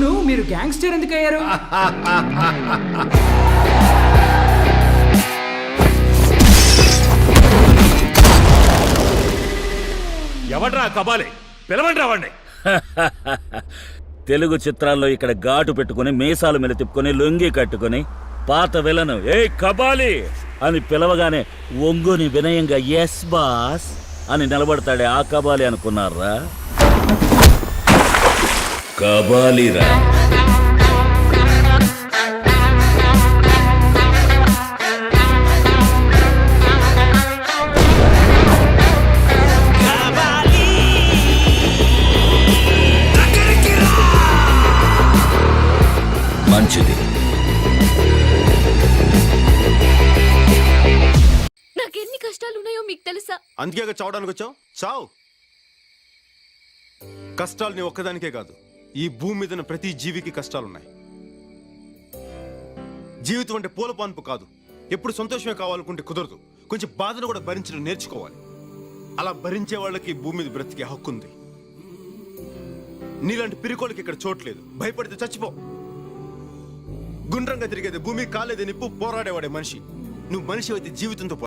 అవును, మీరు గ్యాంగ్స్టర్ ఎందుకు అయ్యారు? ఎవడ్రా కబాలి? పిలవండి వాడిని. తెలుగు చిత్రాల్లో ఇక్కడ ఘాటు పెట్టుకుని మీసాలు మీద తిప్పుకొని లొంగి కట్టుకుని పాత విలను ఏ కబాలి అని పిలవగానే ఒంగుని వినయంగా ఎస్ బాస్ అని నిలబడతాడే ఆ కబాలి అనుకున్నారా? కబాలిరా. మంచిది. నాకెన్ని కష్టాలున్నాయో మీకు తెలుసా? అందుకే చావడానికి వచ్చావు. చావు. కష్టాలు నీ ఒక్కదానికే కాదు, ఈ భూమి మీద ప్రతి జీవికి కష్టాలున్నాయి. జీవితం అంటే పూల పాన్పు కాదు. ఎప్పుడు సంతోషమే కావాలనుకుంటే కుదరదు. కొంచెం బాధను కూడా భరించడం నేర్చుకోవాలి. అలా భరించే వాళ్ళకి భూమి మీద బ్రతికే హక్కు ఉంది. నీలాంటి పిరికోళ్ళకి ఇక్కడ చోట్లేదు. భయపడితే చచ్చిపో. గుండ్రంగా తిరిగేది భూమి, కాలేదే నిప్పు, పోరాడేవాడే మనిషి. నువ్వు మనిషి అయితే జీవితంతో